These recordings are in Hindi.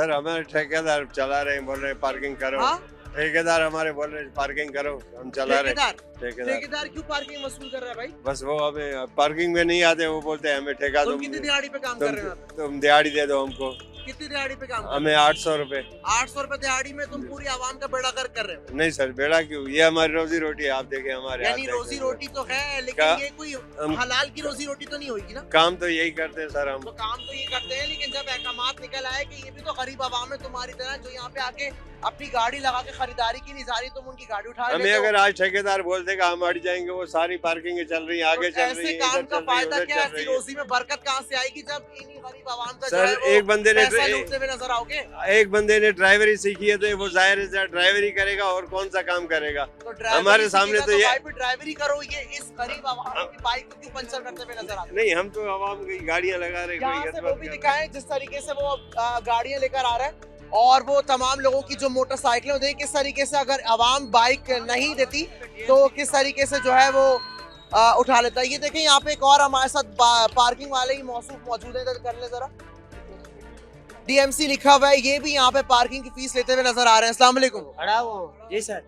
सर हमारे ठेकेदार चला रहे हैं, बोल रहे हैं पार्किंग करो। हाँ? ठेकेदार हमारे बोल रहे हैं पार्किंग करो, हम चला रहे हैं। ठेकेदार ठेकेदार क्यों पार्किंग वसूल कर रहा है भाई? बस वो हमें पार्किंग में नहीं आते, वो बोलते हैं हमें ठेका तुम कितनी दिहाड़ी पे काम कर रहे हो? तुम दिहाड़ी दे दो हमको। कितनी दिहाड़ी पे काम कर रहे हमें 800 रुपए। हो? 800 रुपए दिहाड़ी में तुम पूरी आवाम का बेड़ा गर्क कर रहे हो। नहीं सर, बेड़ा क्यों, ये हमारी रोजी रोटी है, आप देखें हमारे यानी हाथ रोजी देखें। रोटी तो है, लेकिन क्या? ये कोई हम- हलाल की रोजी रोटी तो नहीं होगी ना? काम तो यही करते हैं सर हम। तो काम तो ये करते हैं, लेकिन जब अहकामात निकल आए कि ये भी तो गरीब आवाम है तुम्हारी तरह, जो यहाँ पे आके अपनी गाड़ी लगा के खरीदारी की नहीं जा रही, तुम उनकी गाड़ी उठा हमें लेते हो। अगर आज ठेकेदार बोलते कि हम हट जाएंगे, वो सारी पार्किंग चल रही है, आगे तो चल ऐसे रही है, काम इधर का चल रही है, फायदा उधर क्या? चल ऐसी रही है। रोजी में बरकत कहाँ से आएगी जब इन्हीं गरीब आवाम का जो सर, है वो एक बंदे ने पैसा लूटते हुए नजर आओगे? एक बंदे ने ड्राइवरी सीखी है तो वो जाहिर है ड्राइवरी करेगा और कौन सा काम करेगा। तो ड्राइवरी हमारे सामने सीखेगा तो ये- भाई फिर ड्राइवरी करो, ये इस गरीब आवाम की बाइक को क्यों पंचर करते हुए नजर आते? नहीं, हम तो आवाम की गाड़ियां लगा रहे, यहाँ कोई से ये वो बात भी कर रहे। दिखाएं जिस तरीके से वो गाड़ियां लेकर आ रहा है, और वो तमाम लोगों की जो मोटरसाइकिलें होती है, किस तरीके से अगर आवाम बाइक नहीं देती तो किस तरीके से जो है वो उठा लेता है। ये देखें यहाँ पे एक और हमारे साथ पार्किंग वाले ही मौजूद है, इधर कर ले जरा। डीएमसी लिखा हुआ है, ये भी यहाँ पे पार्किंग की फीस लेते हुए नजर आ रहे हैं। अस्सलाम वालेकुम। खड़ा हुआ जी सर।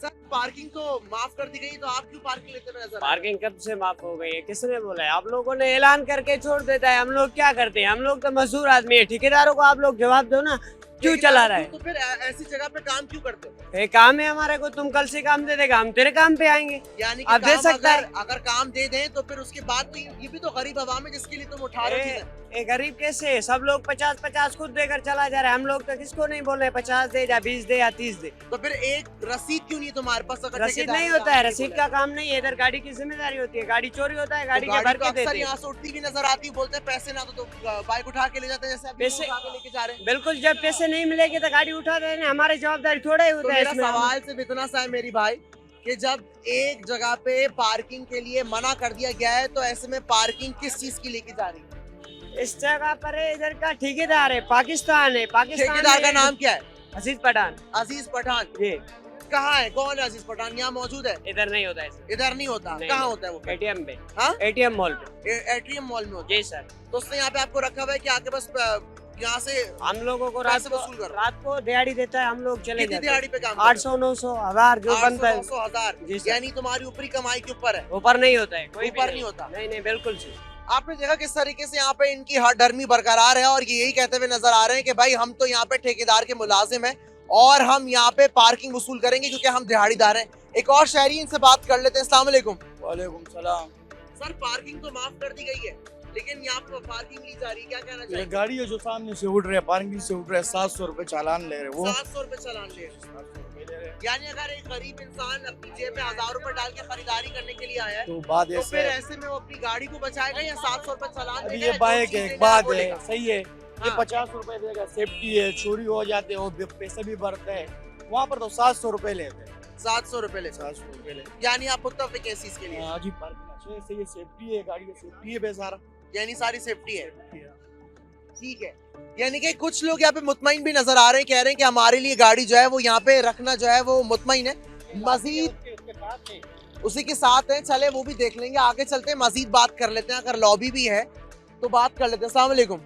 सर पार्किंग तो माफ कर दी गई, तो आप क्यों पार्किंग लेते हुए नजर आ रहे हैं? पार्किंग कब से माफ हो गई है? किसने बोला है? आप लोगों ने ऐलान करके छोड़ देता है, हम लोग क्या करते हैं? हम लोग तो मजदूर आदमी है, ठेकेदारों को आप लोग जवाब दो ना, क्यों लेकिन चला आप रहा है? तो फिर ऐसी जगह पे काम क्यों करते हो? ये काम है हमारे को, तुम कल से काम दे देगा, हम तेरे काम पे आएंगे। यानी आप कि दे काम सकता है। अगर काम दे दें तो फिर उसके बाद तो ये भी तो गरीब आवाम है जिसके लिए तुम उठा रहे हो चीजें। ये गरीब कैसे है? सब लोग 50-50 खुद देकर चला जा रहा है, हम लोग तो किसको नहीं बोल रहे 50 दे या 20 दे या 30 दे। तो फिर एक रसीद क्यों नहीं है तुम्हारे पास? अगर रसीद ठेकेदार नहीं ने होता है, काम रसीद नहीं का बोला काम नहीं है, इधर गाड़ी की जिम्मेदारी होती है, गाड़ी चोरी होता है, तो गाड़ी के गाड़ी भर तो के अक्सर देते यहाँ हैं। से उठती भी नजर आती है, बोलते हैं पैसे ना तो बाइक उठा के ले जाते हैं, जैसे अभी पैसे- उठा के लेके जा रहे हैं। बिल्कुल, जब पैसे नहीं मिलेंगे तो गाड़ी उठा देना, हमारी जवाबदारी थोड़ा ही तो होता है मेरा इसमें। सवाल सिर्फ इतना सा है मेरी भाई, कि जब एक जगह पे पार्किंग के लिए मना कर दिया गया है, तो ऐसे में पार्किंग किस चीज की लेके जा रही है? इस जगह पर है, इधर का ठेकेदार है, पाकिस्तान है, पाकिस्तान ठेकेदार का में नाम क्या है? अजीज पठान। अजीज पठान। जी, कहाँ है? कौन है अजीज पठान? यहाँ मौजूद है? इधर नहीं होता है सर। इधर नहीं होता। नहीं, कहाँ नहीं। होता है वो? एटीएम पे। हाँ? एटीएम मॉल पे। एटीएम मॉल में होता है। जी सर। तो उसने यहाँ पे आपको रखा हुआ है कि आके बस यहाँ से हम लोगों को रात पैसे को वसूल करो। रात को दिहाड़ी देता है, हम लोग चले कितनी जाते दिहाड़ी हैं। पे काम कर रहे हो? 800, 900, 1000 जो 800, बनता है 900, 1000। जी सर। यानी तुम्हारी ऊपरी कमाई के ऊपर है। ऊपर नहीं होता है, कोई भी ऊपर नहीं होता। नहीं नहीं, बिल्कुल जी। आपने देखा किस तरीके से यहाँ पे इनकी हर डरमी बरकरार है, और ये यही कहते हुए नजर आ रहे हैं कि भाई हम तो यहाँ पे ठेकेदार के मुलाजिम हैं और हम यहाँ पे पार्किंग वसूल करेंगे क्योंकि हम दिहाड़ीदार हैं। एक और शहरी इनसे बात कर लेते हैं। अस्सलाम वालेकुम। वालेकुम सलाम। सर पार्किंग तो माफ कर दी गई है, लेकिन यहाँ पे पार्किंग ली जा रही है, क्या कहना ये चाहिए? गाड़ी है जो सामने से उठ रहे हैं, पार्किंग से उठ रहे हैं, 700 रुपए चालान ले रहे हैं वो। 700 रुपए चालान ले रहे हैं। यानी अगर एक गरीब इंसान अपनी जेब में 1000 रुपए डाल के खरीदारी करने के लिए आया है, तो बात तो ऐसे फिर है, ऐसे में वो अपनी गाड़ी को बचाएगा या 700 रुपए चालान अभी देगा? ये या बाइक जो है, चीज़ एक देगा बात वो है, लेगा? सही है, ये हाँ। 50 रुपए देगा, सेफ्टी है, चोरी हो जाते हो, पैसे भी बढ़ते हैं, वहाँ पर तो 700 रुपए लेते हैं। 700 रुपए ले। 700 रुपए ले। यानी आप मुत्तफिक हैं इस चीज के लिए? हाँ जी, पार्किंग अच्छे से, ये सेफ्टी है, गाड़ी की सेफ्टी है बेसारा। यानी सारी सेफ्टी है। ठीक है, यानी कि कुछ लोग यहाँ पे मुतमईन भी नजर आ रहे हैं, कह रहे हैं कि हमारे लिए गाड़ी जो है वो यहाँ पे रखना जो है वो मुतमईन है। मजीद उसी के साथ है, चले वो भी देख लेंगे, आगे चलते हैं, मजीद बात कर लेते हैं, अगर लॉबी भी है तो बात कर लेते हैं। अस्सलाम वालेकुम।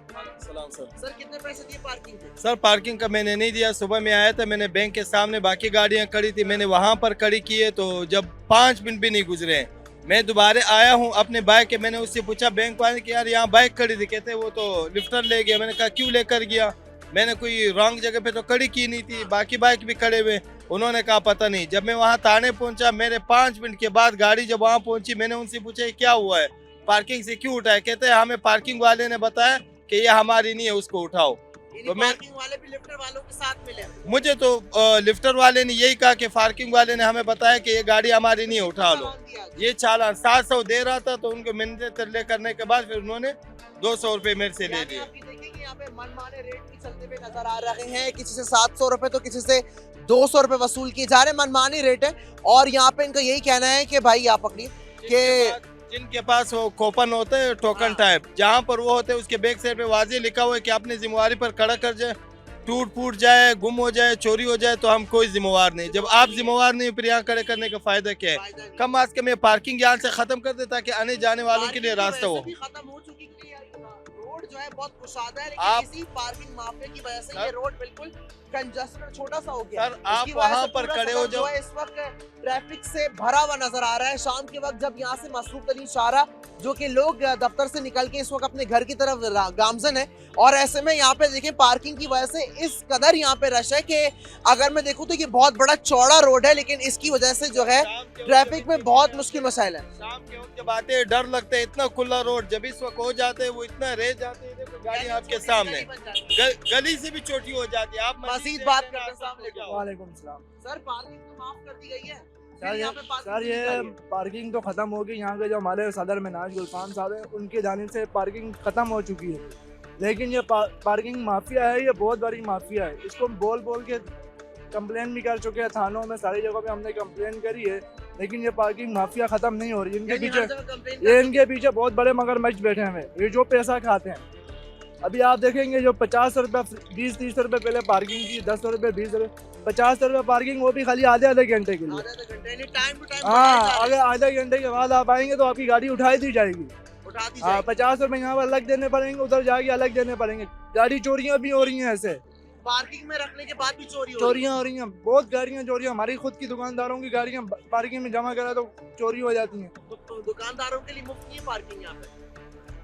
सलाम सर। सर कितने पैसे दिए पार्किंग के? सर पार्किंग का मैंने नहीं दिया, सुबह में आया था, मैंने बैंक के सामने बाकी गाड़ियां खड़ी थी, मैंने वहां पर खड़ी की है, तो जब 5 मिनट भी नहीं गुजरे हैं, मैं दोबारा आया हूं अपने बाइक के, मैंने उससे पूछा बैंक वाले कि यार यहाँ बाइक खड़ी थी, कहते वो तो लिफ्टर ले गया। मैंने कहा क्यों लेकर गया? मैंने कोई रॉन्ग जगह पे तो खड़ी की नहीं थी, बाकी बाइक भी खड़े हुए। उन्होंने कहा पता नहीं। जब मैं वहाँ थाने पहुंचा, मेरे 5 मिनट के बाद गाड़ी जब वहाँ पहुंची, मैंने उनसे पूछा ये क्या हुआ है, पार्किंग से क्यों उठाया? कहते हैं हमें पार्किंग वाले ने बताया कि ये हमारी नहीं है, उसको उठाओ। तो मैं पार्किंग वाले भी लिफ्टर वालों के साथ मिले हैं। मुझे तो लिफ्टर वाले ने यही कहा कि पार्किंग वाले ने हमें बताया कि ये गाड़ी हमारी नहीं है, उठा लो। चालान दिया गया। ये चालान 700 दे रहा था, तो उनको मिन्नतें तरले करने के बाद फिर उन्होंने 200 रुपए मेरे से ले यानी लिए। आप ये देखिए कि यहाँ पे मनमाने रेट भी चलते हुए नजर आ रहे हैं, किसी से 700 रुपए तो किसी से 200 रुपए वसूल किए जा रहे हैं, मनमानी रेट है। और यहाँ पे इनका यही कहना है कि भाई आप पकड़िए कि जिनके पास वो कूपन होते हैं टोकन टाइप, जहाँ पर वो होते हैं उसके बैक साइड पे वाजे लिखा हुआ है कि अपनी जिम्मेवारी पर खड़ा कर जाए, टूट फूट जाए, गुम हो जाए, चोरी हो जाए तो हम कोई जिम्मेवार नहीं। जब आप जिम्मेवार नहीं, फिर यहाँ खड़े करने का फायदा क्या है? कम आज कम ये पार्किंग यहाँ से खत्म कर दे ताकि आने जाने वालों के लिए रास्ता हो। खत्म हो चुकी है, रोड जो है बहुत कुशादा है, आप- लेकिन इसी पार्किंग माफिया की वजह से सर- ये रोड बिल्कुल कंजस्टेड छोटा सा हो गया। सर, आप इसकी वजह वहाँ से पर पूरा खड़े हो सड़क जो है इस वक्त ट्रैफिक से भरा हुआ नजर आ रहा है। शाम के वक्त जब यहाँ से मसरूफ तरीन शाहरा जो कि लोग दफ्तर से निकल के इस वक्त अपने घर की तरफ गामजन है, और ऐसे में यहाँ पे देखें पार्किंग की वजह से इस कदर यहाँ पे रश है कि अगर मैं देखूँ तो ये बहुत बड़ा चौड़ा रोड है, लेकिन इसकी वजह से जो है शाम के वक्त ट्रैफिक में जब बहुत मुश्किल मसाइल है। शाम के वक्त जब आते हैं डर लगता है, इतना खुला रोड जब इस वक्त हो जाते हैं वो इतना रह जाते हैं। देखो गाड़ी आपके सामने गली से भी छोटी हो जाती है। आप मजीद बात करते हैं। अस्सलाम वालेकुम। वालेकुम सलाम। सर पार्किंग तो माफ कर दी गई है, सर फिर ये यहाँ पे पार्किंग सर क्यों ये निकाली है? पार्किंग तो ख़त्म होगी। यहाँ के जो हमारे सदर मिनाज गुलफान साहब हैं उनकी जानिब से पार्किंग ख़त्म हो चुकी है, लेकिन ये पार्किंग माफिया है, ये बहुत बड़ी माफिया है। इसको हम बोल बोल के कंप्लेन भी कर चुके हैं, थानों में सारी जगहों पे हमने कंप्लेन करी है, लेकिन ये पार्किंग माफिया ख़त्म नहीं हो रही। इनके यानी पीछे हर जगह कंप्लेन ये इनके पीछे बहुत बड़े मगरमच्छ बैठे हुए हैं, ये जो पैसा खाते हैं। अभी आप देखेंगे जो 50 रुपये 20-30 रुपये पहले पार्किंग की, 10 रुपये 20 रुपये 50 रुपये पार्किंग, वो भी खाली आधे घंटे के लिए। आधे घंटे यानी टाइम टू टाइम हाँ, अगर आधे घंटे के बाद आप आएंगे तो आपकी गाड़ी उठाई दी जाएगी। उठा दी हाँ, जाएगी। 50 रुपए यहाँ पर अलग देने पड़ेंगे, उधर जाके अलग देने पड़ेंगे। गाड़ी चोरियां भी हो रही हैं, ऐसे पार्किंग में रखने के बाद भी चोरी हो रही है। चोरियां हो रही हैं, बहुत गाड़ियां चोरी। हमारी खुद की दुकानदारों की गाड़ियां पार्किंग में जमा करा तो चोरी हो जाती हैं। तो दुकानदारों के लिए मुफ्त की पार्किंग यहाँ पे।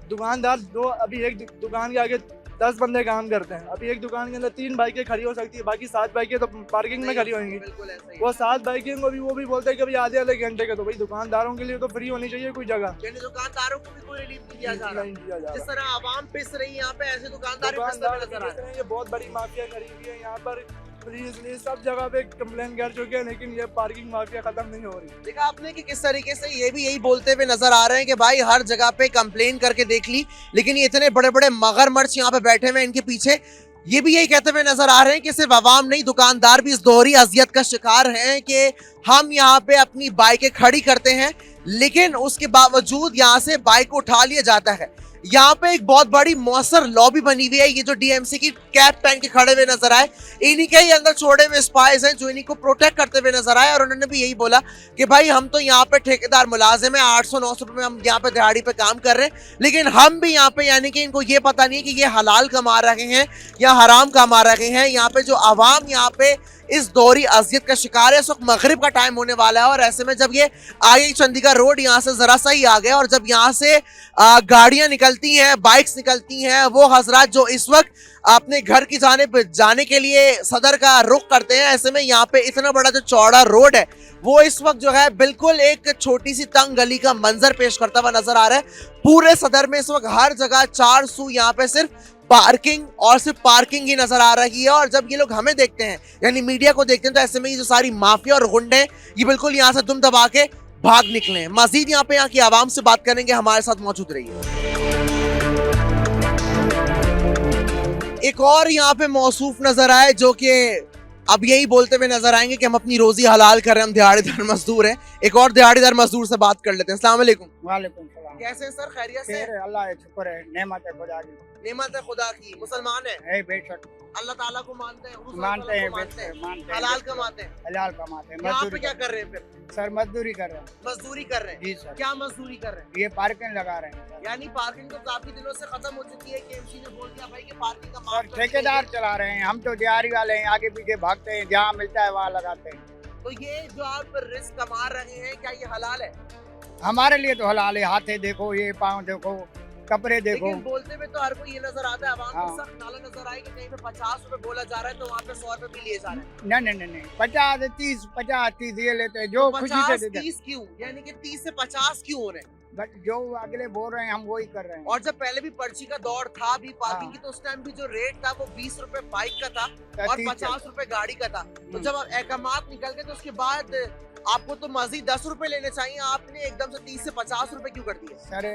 दुकानदार दो, अभी एक दुकान के आगे 10 बंदे काम करते हैं, अभी एक दुकान के अंदर 3 बाइकें खड़ी हो सकती है, बाकी 7 बाइकें तो पार्किंग में खड़ी होंगी। बिल्कुल ऐसा ही। वो 7 बाइकें को भी वो भी बोलते हैं कि भाई आधे घंटे का, तो भाई दुकानदारों के लिए तो फ्री होनी चाहिए कोई जगह। यानी दुकानदारों को भी कोई रिलीफ नहीं दिया जा रहा। नहीं दिया जा जिस रहा। तरह आवाम पिस रही है यहाँ पे, ऐसे दुकानदार भी पिसते हुए नजर आ रहे हैं। ये बहुत बड़ी माफिया खड़ी हुई है यहाँ पर। पुलिस सब जगह पे कंप्लेन कर चुके हैं, लेकिन ये पार्किंग माफिया खत्म नहीं हो रही। देखा आपने कि किस तरीके से ये भी यही बोलते हुए नजर आ रहे हैं कि भाई हर जगह पे कंप्लेन करके देख ली, लेकिन ये इतने बड़े बड़े मगरमच्छ यहाँ पे बैठे हुए हैं इनके पीछे, ये भी यही कहते हुए नजर आ रहे हैं कि सिर्फ आवाम नहीं, दुकानदार भी इस दोहरी अजियत का शिकार हैं कि हम यहाँ पे अपनी बाइकें खड़ी करते हैं, लेकिन उसके बावजूद यहाँ से बाइक उठा लिया जाता है। यहाँ पे एक बहुत बड़ी मौसर लॉबी बनी हुई है। ये जो डीएमसी की कैप पहन के खड़े हुए नजर आए, इन्हीं के ही अंदर छोड़े हुए स्पाइस हैं जो इन्हीं को प्रोटेक्ट करते हुए नजर आए, और उन्होंने भी यही बोला कि भाई हम तो यहाँ पे ठेकेदार मुलाजिम है, 800-900 रुपए में हम यहाँ पे दिहाड़ी पे काम कर रहे हैं, लेकिन हम भी यहाँ पे, यानी कि इनको ये पता नहीं है कि ये हलाल कमा रहे हैं या हराम कमा रहे हैं। यहाँ पे जो आवाम यहाँ पे इस दोहरी अजियत का शिकार है। इस वक्त मगरिब का टाइम होने वाला है, और ऐसे में जब ये आगे चंडीगढ़ रोड यहाँ से जरा सा ही आ गया, और जब यहाँ से गाड़ियां निकलती हैं, बाइक्स निकलती हैं, वो हजरात जो इस वक्त अपने घर की जाने के लिए सदर का रुख करते हैं, ऐसे में यहाँ पे इतना बड़ा जो चौड़ा रोड है वो इस वक्त जो है बिल्कुल एक छोटी सी तंग गली का मंजर पेश करता हुआ नजर आ रहा है। पूरे सदर में इस वक्त हर जगह 4 सू यहाँ पे सिर्फ पार्किंग और सिर्फ पार्किंग ही नजर आ रही है। और जब ये लोग हमें देखते हैं, यानी मीडिया को देखते हैं, तो ऐसे में ये जो सारी माफिया और गुंडे ये बिल्कुल यहाँ से दुम दबा के भाग निकले हैं। मजीद यहाँ पे यहाँ की आवाम से बात करेंगे, हमारे साथ मौजूद रहिए। एक और यहाँ पे मौसूफ नजर आए जो कि अब यही बोलते हुए नजर आएंगे कि हम अपनी रोजी हलाल कर रहे हैं, हम दिहाड़ीदार मजदूर हैं। एक और दिहाड़ीदार मजदूर से बात कर लेते हैं। अस्सलाम वालेकुम। वालेकुम सलाम। कैसे हैं सर, खैरियत से? खैर है, अल्लाह है, शुक्र है, नेमत है खुदा की। नेमत है खुदा की। मुसलमान है, बेशक अल्लाह ताला को मानते हैं, हुजूर मानते हैं, को मानते हैं, मानते हैं, हलाल कमाते हैं। हलाल कमाते हैं। यहाँ पे मजदूरी क्या कर रहे हैं फिर? सर मजदूरी कर रहे हैं। मजदूरी कर रहे हैं। जी सर, क्या मजदूरी कर रहे हैं? ये पार्किंग लगा रहे हैं सर। यानी पार्किंग तो काफी दिनों से खत्म हो चुकी है। केएमसी ने बोल दिया भाई कि पार्किंग का सर माफ कर दिया ठेकेदार चला रहे हैं, हम तो दिहाड़ी वाले हैं, आगे पीछे भागते हैं, जहाँ मिलता है वहाँ लगाते हैं। जाए। तो ये जो आप रिस्क कमा रहे हैं, क्या ये हलाल है? हमारे लिए तो हलाल है। हाथे देखो, ये पाँव देखो, कपड़े देखो। लेकिन बोलते हुए तो हर कोई ये नजर आता है, आवाम को हाँ। सख्त नाला नजर आए कि कहीं पे 50 रुपए बोला जा रहा है तो वहाँ पे 100 रुपए भी लिए जा रहे हैं। नहीं 50 30 ये लेते हैं, जो खुशी से देते हैं। 50-30 क्यों? यानी कि 30 से 50 क्यों हो रहे हैं? बट जो अगले बोल रहे हैं हम वही कर रहे हैं। और जब पहले भी पर्ची का दौर था भी पार्किंग हाँ। की, तो उस टाइम भी जो रेट था वो 20 रुपए बाइक का था और 30 50 रुपए गाड़ी का था। तो जब अहकामात निकल गए तो उसके बाद आपको तो मजीद 10 रुपए लेने चाहिए, आपने एकदम से 30 से 50 रुपए क्यों कर दिए? सर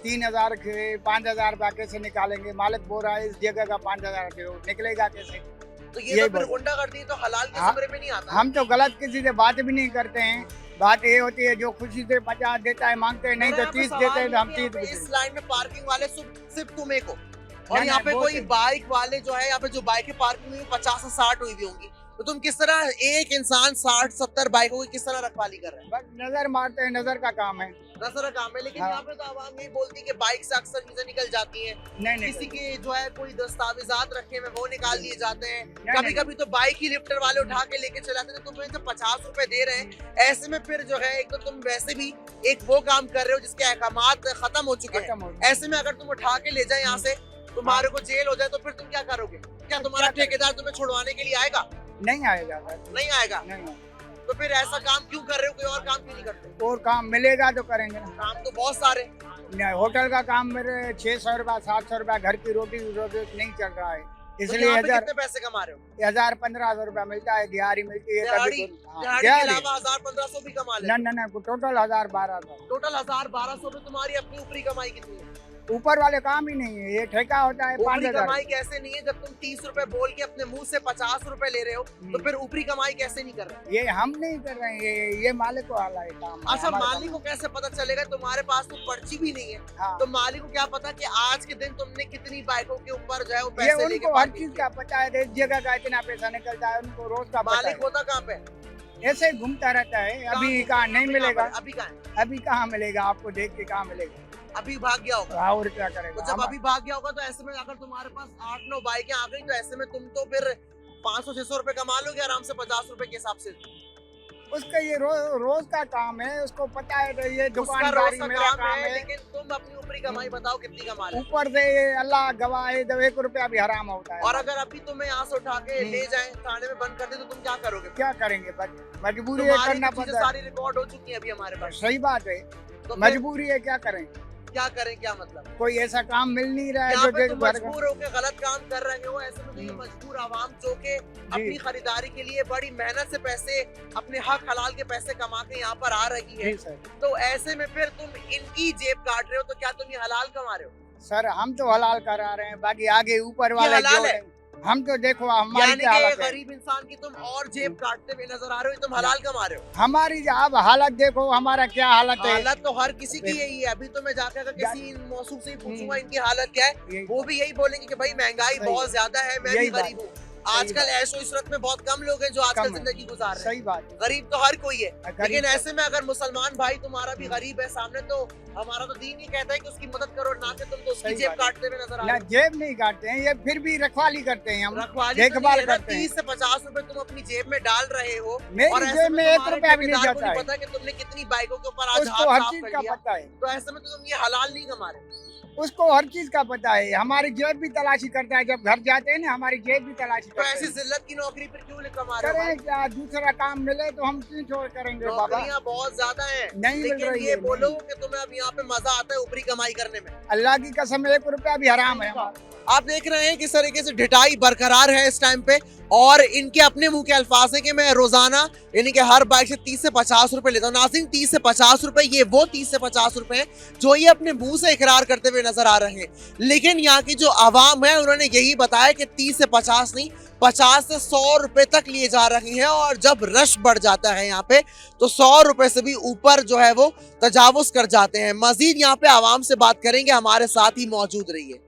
3000 के 5000 का कैसे निकालेंगे? मालिक बोल रहा है इस जगह का 5000 के निकलेगा कैसे? तो ये यही तो फिर बात। गुंडा कर दी, तो हलाल के हाँ। समरे में नहीं आता। हम तो गलत किसी से बात भी नहीं करते हैं। बात ये होती है जो खुशी से 50 देता है मांगते हैं, नहीं तो 30 देते हैं तो हम 30 देते इस हैं। लाइन में पार्किंग वाले सिर्फ तुम्हें को, और नहीं, यहाँ पे वो कोई तो- बाइक वाले जो है, यहाँ पे जो बाइकें पार्किंग हुई 50 से 60 हुई भी होंगी, तो तुम किस तरह एक इंसान 60-70 बाइकों की किस तरह रखवाली कर रहे हैं? बस नजर मारते हैं, नजर का काम है। नजर काम है, लेकिन हाँ। यहाँ पे तो आवाम यही बोलती है कि बाइक से अक्सर चीजें निकल जाती हैं, नहीं नहीं किसी के जो है कोई दस्तावेजात रखे हुए वो निकाल लिए जाते हैं, नहीं, कभी नहीं। कभी तो बाइक ही लिफ्टर वाले उठा के लेके चले जाते हैं, तो तुम्हें जब 50 रुपए दे रहे हैं, ऐसे में फिर जो है एक तो तुम वैसे भी एक वो काम कर रहे हो जिसके अहकामात खत्म हो चुके हैं, खत्म हो गया। ऐसे में अगर तुम उठा के ले जाए यहाँ से, तुम्हारे को जेल हो जाए, तो फिर तुम क्या करोगे? क्या तुम्हारा ठेकेदार तुम्हें छुड़वाने के लिए आएगा? नहीं आएगा सर, नहीं आएगा। नहीं। तो फिर ऐसा काम क्यों कर रहे हो? कोई और काम क्यों नहीं करते? और काम मिलेगा तो करेंगे ना। काम तो बहुत सारे। नहीं, होटल का काम मेरे 600 रुपया 700 रुपया, घर की रोटी नहीं चल रहा है, तो इसलिए यहाँ पे कितने पैसे कमा रहे हो? 1000-1500 रुपया मिलता है, दिहाड़ी मिलती है दिहाड़ी? कभी दिहाड़ी के अलावा 1000-1500 भी कमा लेते? ना टोटल 1000-1200। टोटल 1000-1200 में तुम्हारी अपनी ऊपरी कमाई कितनी है? ऊपर वाले काम ही नहीं है, ये ठेका होता है ऊपरी 5000। कमाई कैसे नहीं है? जब तुम 30 रुपए बोल के अपने मुंह से 50 रुपए ले रहे हो, तो फिर ऊपरी कमाई कैसे नहीं कर रहे? ये हम नहीं कर रहे हैं, ये मालिक वाला है काम। अच्छा, हमारे मालिक को कैसे पता चलेगा? तुम्हारे पास तो पर्ची भी नहीं है, हाँ। तो मालिक को क्या पता कि आज के दिन तुमने कितनी बाइकों के ऊपर जो है वो ये पैसे लेके उनको हर parking चीज किए? का पता है, एक जगह का इतना पैसा निकलता है, उनको रोज का पता मालिक है। होता कहाँ पे? ऐसे ही घूमता रहता है, अभी कहाँ नहीं अभी मिलेगा, कहाँ पर? अभी कहाँ है? अभी कहाँ मिलेगा आपको, देख के कहाँ मिलेगा, अभी भाग गया होगा। और क्या तो करेगा। जब अभी भाग गया होगा, तो ऐसे में अगर तुम्हारे पास 8-9 बाइकें आ गई, तो ऐसे में तुम तो फिर 500-600 रुपए कमा लोगे आराम से 50 रुपए के हिसाब से। उसका ये रोज का काम है, उसको पता है तो ये उसका रोज दुकानदारी का मेरा काम है, लेकिन तुम अपनी ऊपरी कमाई बताओ कितनी कमा रहे हो? ऊपर से ये अल्लाह गवाह है, जब 1 रुपया भी हराम होता है। और अगर अभी तुम्हें यहाँ से उठा के ले जाए, थाने में बंद कर दे, तो तुम क्या करोगे? क्या करेंगे, मजबूरी है, तुम्हारी करना तो चीजें पड़ता है। सारी रिकॉर्ड हो चुकी है अभी हमारे पास। सही बात है, तो फिर मजबूरी है, क्या करें, क्या करें? क्या मतलब? कोई ऐसा काम मिल नहीं रहा है यहाँ जो पे तुम घर का- मजबूर होके गलत काम कर रहे हो, ऐसे में तो ये मजबूर आवाम जो के अपनी खरीदारी के लिए बड़ी मेहनत से पैसे, अपने हक हलाल के पैसे कमा के यहाँ पर आ रही है, जी सर। तो ऐसे में फिर तुम इनकी जेब काट रहे हो, तो क्या तुम ये हलाल कमा रहे हो? सर हम तो हलाल करा रहे हैं, बाकी आगे ऊपर वाले हलाल जो है? है, हम तो देखो हमारी यानी क्या कि हालत है, गरीब इंसान की तुम और जेब काटते हुए नजर आ रहे हो, तुम हलाल कमा रहे हो। हमारी अब हालत देखो, हमारा क्या हालत है। हालत तो हर किसी की यही है। अभी तो मैं जाकर अगर किसी मौसूम से ही पूछूंगा इनकी हालत क्या है, यही- वो भी यही बोलेंगे कि भाई महंगाई सही बहुत ज्यादा है, मैं भी यही बात गरीब हूँ। आजकल ऐशो इशरत में बहुत कम लोग हैं जो आजकल कम है। जिंदगी गुजार रहे हैं। सही बात है। गरीब तो हर कोई है, गरीब लेकिन तो- ऐसे में अगर मुसलमान भाई तुम्हारा भी गरीब है सामने, तो हमारा तो दीन ही कहता है कि उसकी मदद करो, ना कि तुम तो उसकी सही जेब बात है। काटते हुए नजर आ ना रहे हो। जेब नहीं काटते हैं, ये फिर भी रखवाली करते हैं, हम रखवाली देखभाल तो नहीं है ना, करते हैं। 30 से 50 रुपए तुम अपनी जेब में डाल रहे हो, और मेरी ऐसे जेब में में 1 तुम्हारे रुपया भी नहीं ठेकेदार को जाता है, पता कि तुमने कितनी बाइकों के ऊपर आज उसको हाथ हर साफ चीज कर का लिया, पता है, तो ऐसे में तो तुम ये हलाल नहीं कमा रहे। उसको हर चीज का पता है। हमारी जेब भी तलाशी करता है, जब घर जाते हैं ना हमारी जेब भी तलाशी तो करते ऐसी हैं। जिल्लत की नौकरी फिर क्यों कमा रहे हो भाई? करें क्या, दूसरा काम मिले तो हम क्यों छोड़ करेंगे बाबा। नौकरियां बहुत ज्यादा हैं, नहीं मिल लेकिन रही ये है, बोलो नहीं। कि तुम्हें अब यहाँ पे मजा आता है ऊपरी कमाई करने में। अल्लाह की कसम 1 रुपया भी हराम है हमारा। आप देख रहे हैं किस तरीके से ढिठाई बरकरार है इस टाइम पे, और इनके अपने मुंह के अल्फाज है कि मैं रोजाना यानी कि हर बाइक से 30 से 50 रुपए लेता हूँ। नाज़रीन, 30 से 50 रुपए, ये वो 30 से 50 रुपए हैं जो ये अपने मुंह से इकरार करते हुए नजर आ रहे हैं, लेकिन यहाँ की जो आवाम है उन्होंने यही बताया कि 30 से 50 नहीं, 50 से 100 रुपए तक लिए जा रही हैं, और जब रश बढ़ जाता है यहाँ पे तो 100 रुपए से भी ऊपर जो है वो तजावुज कर जाते हैं। मजीद यहाँ पे आवाम से बात करेंगे, हमारे साथ ही मौजूद रहिए।